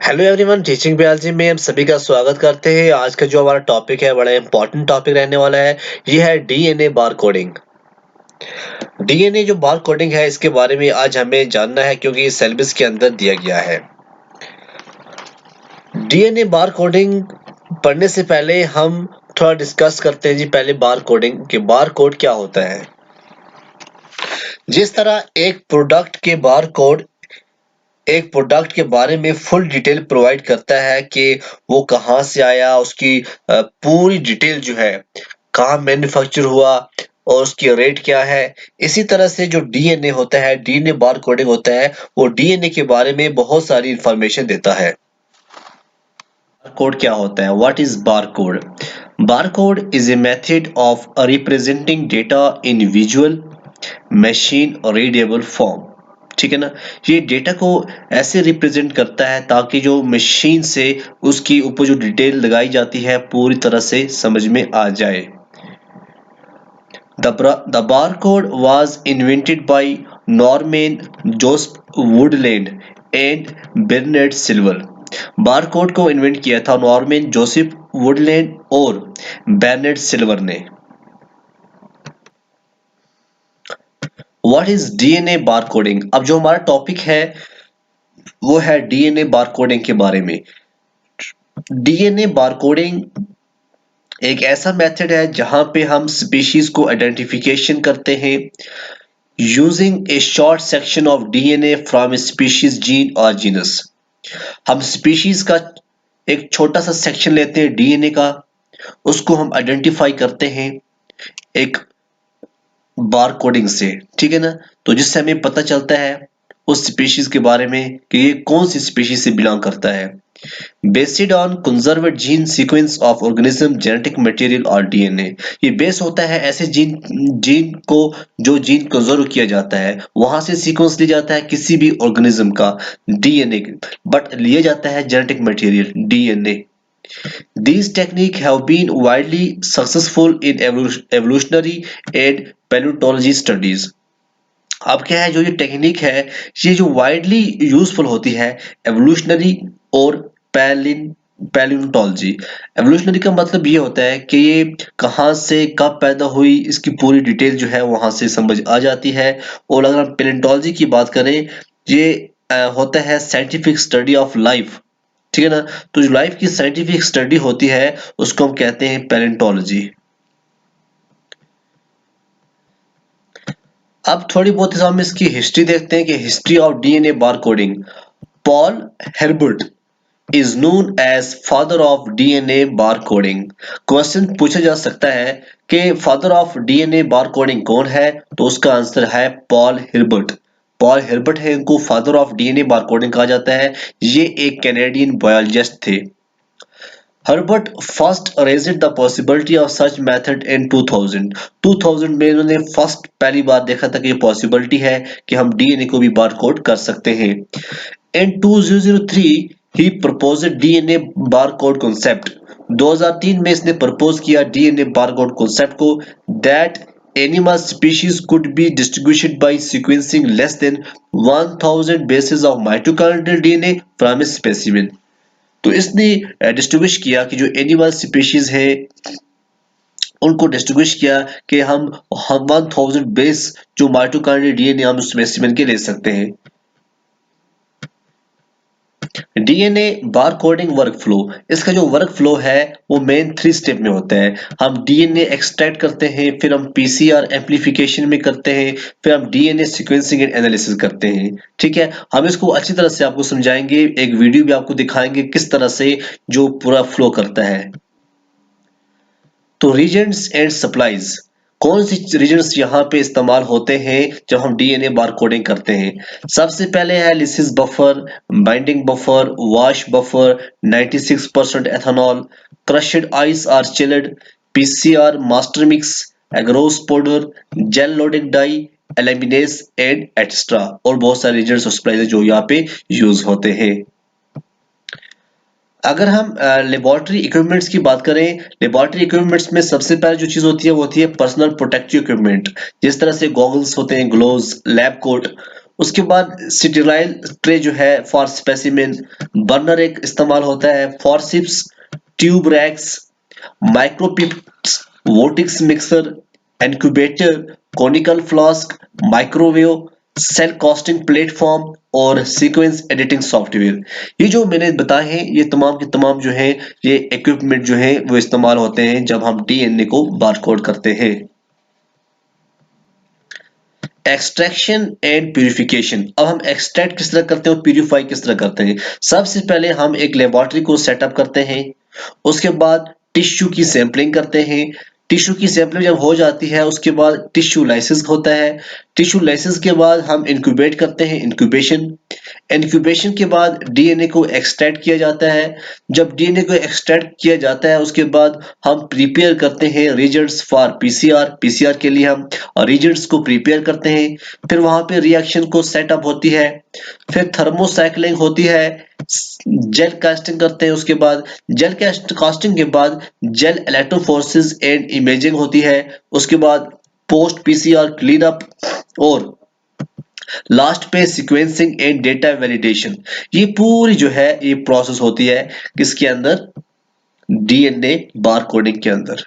Hello everyone, teaching biology में हम सभी का स्वागत करते हैं। आज का जो हमारा टॉपिक है बड़ा इंपॉर्टेंट टॉपिक रहने वाला है। ये है डीएनए बार कोडिंग। डीएनए जो बार कोडिंग है इसके बारे में आज हमें जानना है क्योंकि ये सिलेबस के अंदर दिया गया है। डीएनए बार कोडिंग पढ़ने से पहले हम थोड़ा डिस्कस करते हैं जी पहले बार कोडिंग के बार कोड क्या होता है। जिस तरह एक प्रोडक्ट के बारे में फुल डिटेल प्रोवाइड करता है कि वो कहाँ से आया, उसकी पूरी डिटेल जो है, कहाँ मैन्युफैक्चर हुआ और उसकी रेट क्या है। इसी तरह से जो डीएनए होता है, डीएनए बार कोडिंग होता है, वो डीएनए के बारे में बहुत सारी इंफॉर्मेशन देता है। कोड क्या होता है? What is bar code? Bar code is a method of representing data in visual machine readable form. ठीक है ना। ये डेटा को ऐसे रिप्रेजेंट करता है ताकि जो मशीन से उसकी ऊपर जो डिटेल लगाई जाती है पूरी तरह से समझ में आ जाए। The barcode was invented by Norman Joseph Woodland and Bernard Silver। Barcode को इन्वेंट किया था नॉर्मन जोसेफ वुडलैंड और बर्नार्ड सिल्वर ने। What is DNA barcoding? अब जो हमारा टॉपिक है वो है डीएनए बारकोडिंग के बारे में। डीएनए बारकोडिंग एक ऐसा मेथड है जहां पे हम स्पीशीज को आइडेंटिफिकेशन करते हैं using A short section of DNA from A species gene और जीनस। हम स्पीशीज का एक छोटा सा सेक्शन लेते हैं डीएनए का, उसको हम आइडेंटिफाई करते हैं एक बार कोडिंग से। ठीक है ना। तो जिससे हमें पता चलता है उस स्पीशीज के बारे में कि ये कौन सी स्पीशीज से बिलोंग करता है। Based on conserved gene sequence of organism genetic material और डीएनए। ये बेस होता है ऐसे जीन को जो जीन कंजर्व किया जाता है, वहां से सीक्वेंस लिया जाता है किसी भी ऑर्गेनिज्म का डीएनए, बट लिया जाता है genetic material DNA. These techniques have been widely successful in evolutionary and paleontology studies। अब क्या है, जो ये टेक्निक है ये जो वाइडली यूजफुल होती है एवोल्यूशनरी और पैलियोंटोलॉजी। एवोल्यूशनरी का मतलब ये होता है कि ये कहाँ से कब पैदा हुई, इसकी पूरी डिटेल जो है वहां से समझ आ जाती है। और अगर हम पैलियोंटोलॉजी की बात करें, ये होता है साइंटिफिक स्टडी ऑफ लाइफ। ठीक है ना। तो जो लाइफ की साइंटिफिक स्टडी होती है उसको हम कहते हैं पैलियोंटोलॉजी। अब थोड़ी बहुत हम इसकी हिस्ट्री देखते हैं कि history of DNA bar coding. Paul Herbert is known as father of DNA bar coding. Question पूछा जा सकता है कि father of DNA bar coding कौन है, तो उसका आंसर है पॉल हिरबर्ट। पॉल हिरबर्ट है, इनको father of DNA bar coding कहा जाता है। ये एक कैनेडियन बायोलॉजिस्ट थे। Herbert first raised the possibility of such method in 2000। 2000 में इन्होंने फर्स्ट पहली बार देखा था कि ये पॉसिबिलिटी है कि हम डीएनए को भी बारकोड कर सकते हैं। In 2003 he proposed DNA barcode concept। 2003 में इसने प्रपोज किया डीएनए बारकोड कॉन्सेप्ट को, that animal species could be distinguished by sequencing less than 1000 bases of mitochondrial DNA from a specimen। तो इसने डिस्टिंग्विश किया कि जो एनिमल स्पीशीज है उनको डिस्टिंग्विश किया कि हम 1000 बेस जो माइटोकॉन्ड्रियल डीएनए हम स्पेसिमेन के ले सकते हैं। DNA bar coding work flow, इसका जो वर्क फ्लो है वो मेन 3 स्टेप में होता है। हम डीएनए एक्सट्रैक्ट करते हैं, फिर हम पीसीआर एम्प्लीफिकेशन में करते हैं, फिर हम डीएनए सीक्वेंसिंग एंड एनालिसिस करते हैं। ठीक है। हम इसको अच्छी तरह से आपको समझाएंगे, एक वीडियो भी आपको दिखाएंगे किस तरह से जो पूरा फ्लो करता है। तो रीजेंट्स एंड सप्लाईज, कौन सी रीजन्स यहाँ पे इस्तेमाल होते हैं जब हम डीएनए बार कोडिंग करते हैं? सबसे पहले है lysis buffer, binding buffer, wash buffer, 96% ethanol, crushed ice और chilled, PCR master mix, agarose powder, gel loading dye, eliminase and extra. और बहुत सारे रीजन्स और सप्लाईज जो यहाँ पे यूज होते हैं। अगर हम लेबोरेटरी इक्विपमेंट्स की बात करें, लेबोरेटरी इक्विपमेंट्स में सबसे पहले जो चीज होती है वो होती है पर्सनल प्रोटेक्टिव इक्विपमेंट। जिस तरह से गॉगल्स होते हैं, ग्लोव्स, लैब कोट, उसके बाद स्टीराइल ट्रे जो है फॉर स्पेसिमेन, बर्नर एक इस्तेमाल होता है, forceps, tube racks, micropipettes, vortex mixer, incubator, conical flask, microwave, cell casting platform और सीक्वेंस एडिटिंग सॉफ्टवेयर। ये जो मैंने बताए हैं ये तमाम के तमाम जो हैं ये इक्विपमेंट जो हैं वो इस्तेमाल होते हैं जब हम डीएनए को बारकोड करते हैं। Extraction and purification. अब हम एक्सट्रैक्ट किस तरह करते हैं और प्यूरिफाई किस तरह करते हैं। सबसे पहले हम एक लेबोरेटरी को सेटअप करते हैं, उसके बाद टिश्यू की सैंपलिंग करते हैं। टिश्यू की सैंपलिंग जब हो जाती है उसके बाद टिश्यू लाइसिस होता है। टिश्यू लाइसिस के बाद हम इंक्यूबेट करते हैं, इंक्यूबेशन। इंक्यूबेशन के बाद डीएनए को एक्सट्रैक्ट किया जाता है। जब डीएनए को एक्सट्रैक्ट किया जाता है उसके बाद हम प्रिपेयर करते हैं रिजल्ट्स फॉर पीसीआर। पीसीआर के लिए हम रिजल्ट्स को प्रिपेयर करते हैं। फिर वहां पे रिएक्शन को सेटअप होती है, फिर थर्मोसाइक्लिंग होती है, जेल कास्टिंग करते हैं। उसके बाद जेल कास्टिंग के बाद जेल इलेक्ट्रोफोरेसिस एंड इमेजिंग होती है। उसके बाद पोस्ट पीसीआर क्लीन अप और लास्ट पे सीक्वेंसिंग एंड डेटा वैलिडेशन। ये पूरी जो है ये प्रोसेस होती है किसके अंदर, डीएनए बार कोडिंग के अंदर।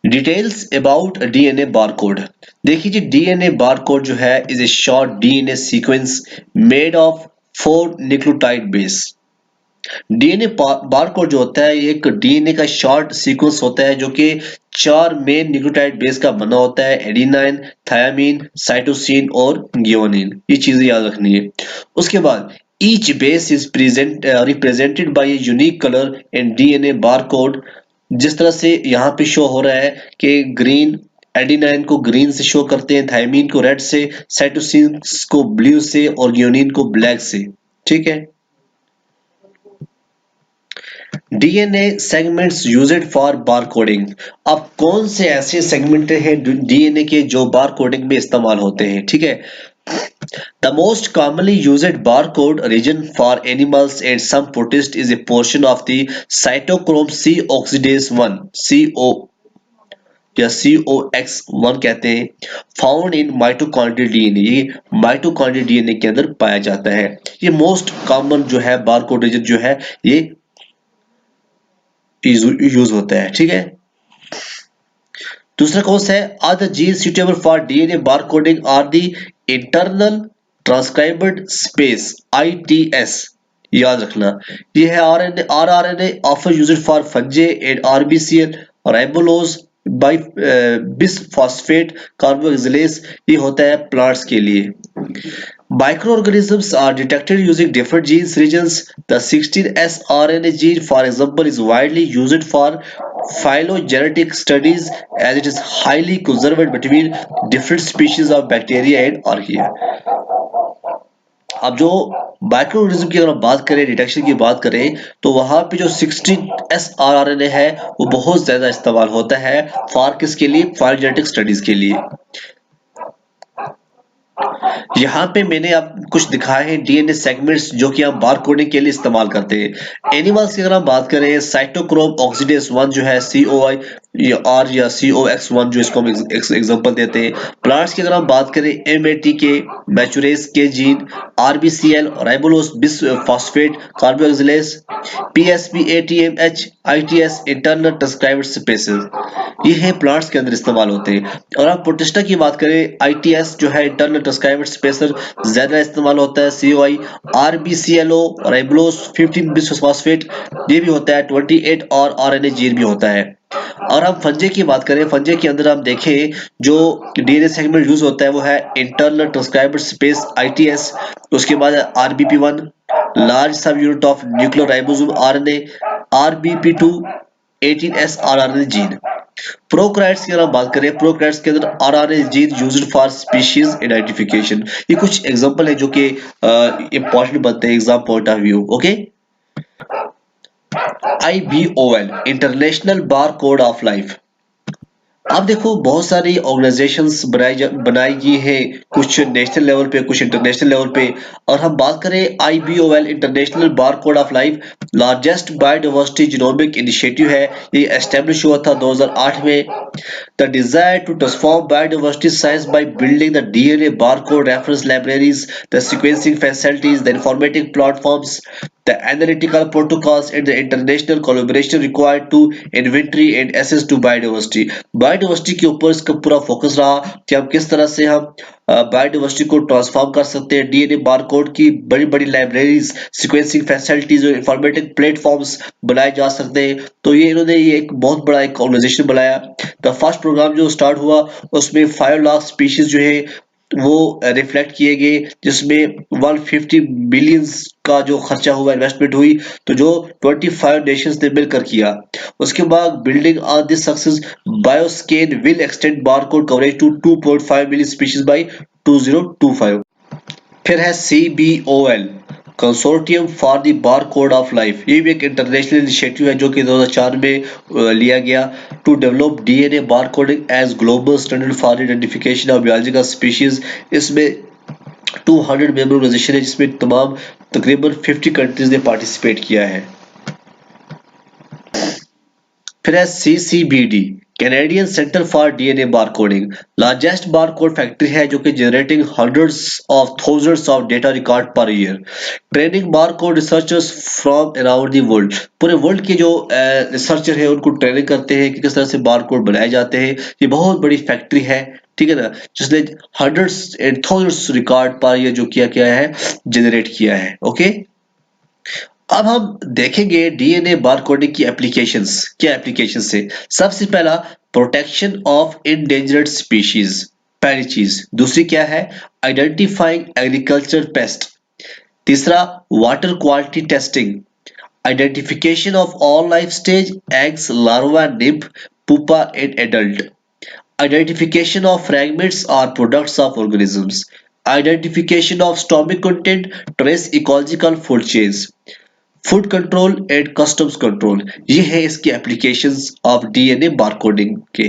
Details about DNA barcode. देखिए जी डीएनए बारकोड जो है is a short DNA sequence made of 4 nucleotide base. DNA barcode जो होता है ये एक डीएनए का शॉर्ट सीक्वेंस होता है जो कि 4 मेन न्यूक्लियोटाइड बेस का बना होता है, एडेनाइन, थायमीन, साइटोसिन और ग्वानिन। ये चीजें याद रखनी है। उसके बाद each base is represented by a unique color in DNA barcode। जिस तरह से यहाँ पे शो हो रहा है कि ग्रीन, एडेनाइन को ग्रीन से शो करते हैं, थायमीन को रेड से, साइटोसिन को ब्लू से और ग्वानिन को ब्लैक से। ठीक है। DNA segments used for bar coding. अब कौन से ऐसे सेगमेंट हैं डीएनए के जो बार कोडिंग में इस्तेमाल होते हैं। ठीक है। The most commonly used barcode region for animals and some protists is a portion of the cytochrome C oxidase 1 CO या COX1 कहते हैं, फाउंड इन माइटोकॉन्ड्रियल डीएनए। ये माइटोकॉन्ड्रियल डीएनए के अंदर पाया जाता है। ये मोस्ट कॉमन जो है बारकोड रीजन जो है ये यूज होता है। ठीक है। दूसरा कौन सा है, are the gene suitable for DNA barcoding are the internal transcribed space ITS। याद रखना ये है आरएनए आरआरएनए ऑफर used for fungi and RBCL ribulose बाई बिसफॉस्फेट कार्बोक्सिलेज। ये होता है प्लांट्स के लिए। Microorganisms are detected using different genes regions. The 16S RNA gene, for example, is widely used for phylogenetic studies as it is highly conserved between different species of bacteria and archaea. अब जो microorganism की अगर हम बात करें, detection की बात करें, तो वहां पे जो 16S RNA है वो बहुत ज्यादा इस्तेमाल होता है फॉर किसके लिए, फाइलोजेनेटिक स्टडीज के लिए। यहाँ पे मैंने आप कुछ दिखाए हैं डीएनए सेगमेंट्स जो कि हम बार कोडिंग के लिए इस्तेमाल करते हैं। एनिमल्स की अगर हम बात करें, साइटोक्रोम ऑक्सीडेज 1 जो है COI या R या COX1 जो इसको हम एग्जांपल देते हैं। प्लांट्स की अगर हम बात करें, MATK मैचुरेज के gene, RBCL राइबोलोज bisphosphate carboxylase, PSP-ATMH ITS internal transcribed spaces. ये है प्लांट्स के अंदर इस्तेमाल होते हैं। और आप प्रोटिस्टा की बात करें, ITS जो है इंटरनल ट्रांसक्राइब्ड स्पेसर ज्यादा इस्तेमाल होता है। COI RBCLO राइबोलोज 15 बिसफॉस्फेट ये भी होता है। 28 और RNA जीन भी होता है। और हम फंजे की बात करें, फंजे के अंदर हम देखें जो डीएनए सेगमेंट यूज होता है वो है इंटरनल ट्रांसक्राइब्ड स्पेस ITS। उसके बाद RBP1 large sub unit of nucleoribosome RNA, RBP2 18S RNA gene. Prokaryotes की अगर हम बात करें, प्रोकैरियोट्स के अंदर RNA gene used for species identification. ये कुछ एग्जांपल है जो कि इंपॉर्टेंट बनते हैं exam point of view. Okay. IBOL international bar code of life. आप देखो बहुत सारी ऑर्गेनाइजेशंस बनाई गई है, कुछ नेशनल लेवल पे, कुछ इंटरनेशनल लेवल पे। और हम बात करें IBOL international bar code of life, largest biodiversity genomic initiative है। ये एस्टेब्लिश हुआ था 2008 में। The desire to transform biodiversity science by building the DNA barcode reference libraries, the sequencing facilities, the informatic platforms, the analytical protocols, and the international collaboration required to inventory and access to biodiversity. Biodiversity के ऊपर इसका पूरा focus रहा कि हम किस तरह से हम बायोडाइवर्सिटी को ट्रांसफॉर्म कर सकते हैं। डीएनए बारकोड की बड़ी बड़ी लाइब्रेरीज, सीक्वेंसिंग फैसिलिटीज और इंफॉर्मेटिक प्लेटफॉर्म्स बनाए जा सकते हैं। तो ये इन्होंने ये एक बहुत बड़ा एक ऑर्गेनाइजेशन बनाया। द फर्स्ट प्रोग्राम जो स्टार्ट हुआ उसमें 5 लाख स्पीशीज जो है वो रिफ्लेक्ट किए गए, जिसमें 150 बिलियंस का जो खर्चा हुआ, इन्वेस्टमेंट हुई, तो जो 25 नेशंस ने मिलकर किया। उसके बाद building on this success, bioscan will extend barcode coverage to 2.5 million species by 2025। फिर है CBOL, consortium for the bar code of life. ये भी एक इंटरनेशनल इनिशिएटिव है जो कि 2004 में लिया गया, to develop DNA bar coding as global standard for identification of biological species. इसमें 200 मेंबर ऑर्गेनाइजेशन है, जिसमें तमाम तकरीबन 50 कंट्रीज ने पार्टिसिपेट किया है। फिर है CCBD, Canadian centre for DNA barcoding, largest barcode factory है जो कि generating hundreds of thousands of data record per year, training barcode researchers from around the world. पूरे वर्ल्ड के जो रिसर्चर है उनको ट्रेनिंग करते हैं कि किस तरह से बारकोड बनाए जाते हैं। ये बहुत बड़ी फैक्ट्री है, ठीक है ना, जिसने hundreds and thousands record per year जो किया है, जनरेट किया है। ओके, अब हम देखेंगे डीएनए बारकोडिंग की एप्लीकेशंस। क्या एप्लीकेशंस है? सबसे पहला, प्रोटेक्शन ऑफ इंडेंजर्ड स्पीशीज, पहली चीज। दूसरी क्या है? Identifying agriculture pest. तीसरा, water quality testing, identification of all life stage, eggs, larva, nymph, pupa and adult, identification of fragments or products of organisms, identification of stomach content, trace ecological food chains, food control and customs control. ये है इसकी applications of DNA barcoding के।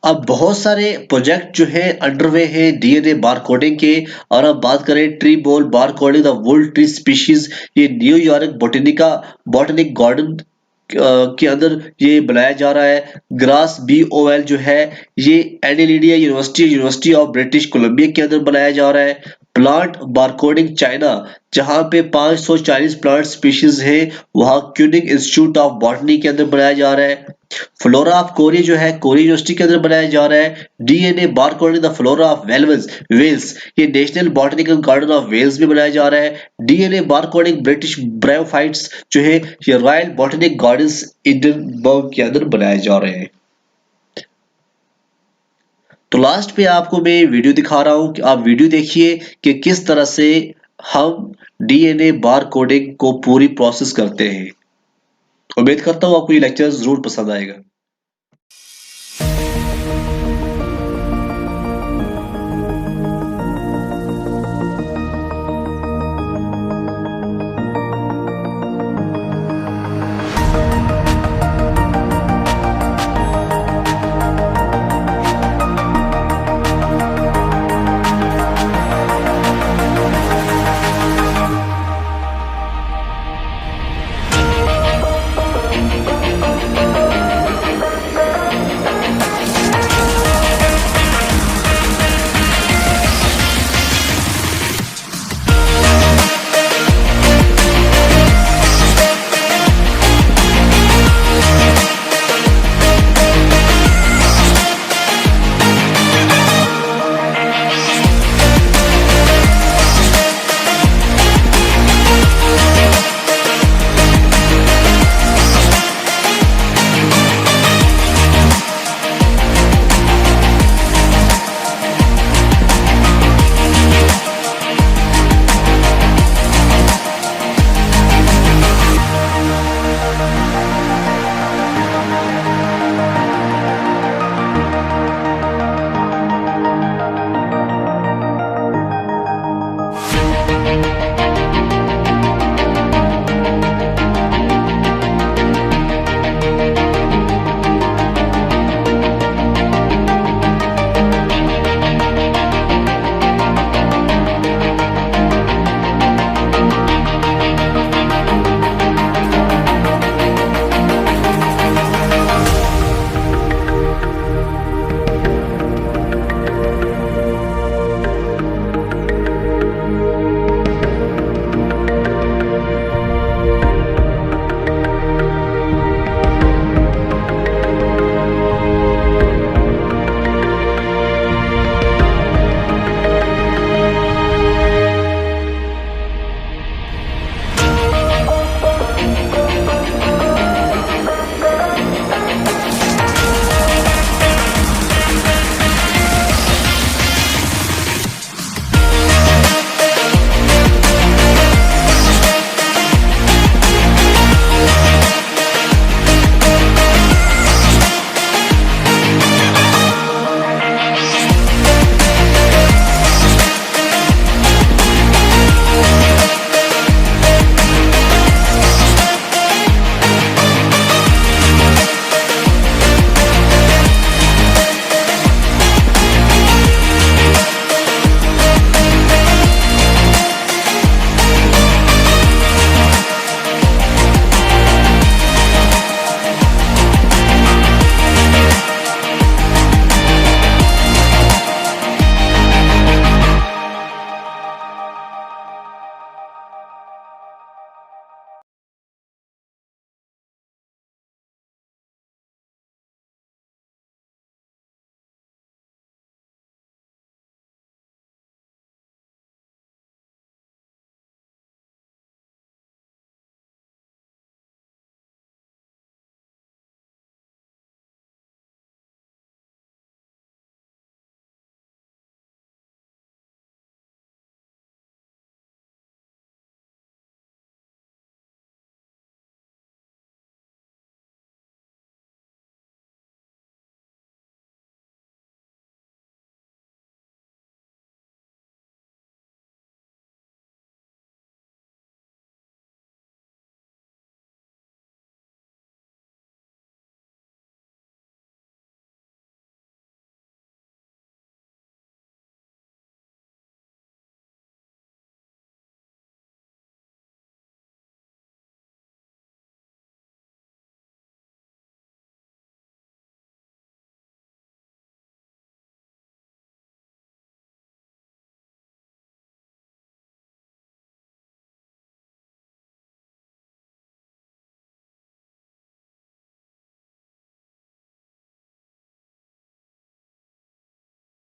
अब बहुत सारे project जो है underway है डीएनए बारकोडिंग के। और अब बात करें tree ball barcoding the world tree species, ये न्यूयॉर्क बॉटनिक गार्डन के अंदर ये बनाया जा रहा है। ग्रास BOL जो है ये एडिलेडिया यूनिवर्सिटी ऑफ ब्रिटिश कोलंबिया के अंदर बनाया जा रहा है। प्लांट बारकोडिंग चाइना, जहां पे 540 प्लांट स्पीशीज है, वहां क्यूनिंग इंस्टीट्यूट ऑफ बॉटनी के अंदर बनाया जा रहा है। फ्लोरा ऑफ कोरिया जो है कोरिया यूनिवर्सिटी के अंदर बनाया जा रहा है। DNA barcoding the flora of Wales, ये national botanical garden of Wales में बनाया जा रहा है। डीएनए बारकोडिंग ब्रिटिश ब्रायोफाइट्स जो है ये रॉयल बॉटनिक गार्डन्स एडिनबर्ग के अंदर बनाए जा रहे हैं। तो लास्ट पे आपको मैं वीडियो दिखा रहा हूं कि आप वीडियो देखिए कि किस तरह से हम डीएनए बार कोडिंग को पूरी प्रोसेस करते हैं। उम्मीद करता हूं आपको ये लेक्चर जरूर पसंद आएगा।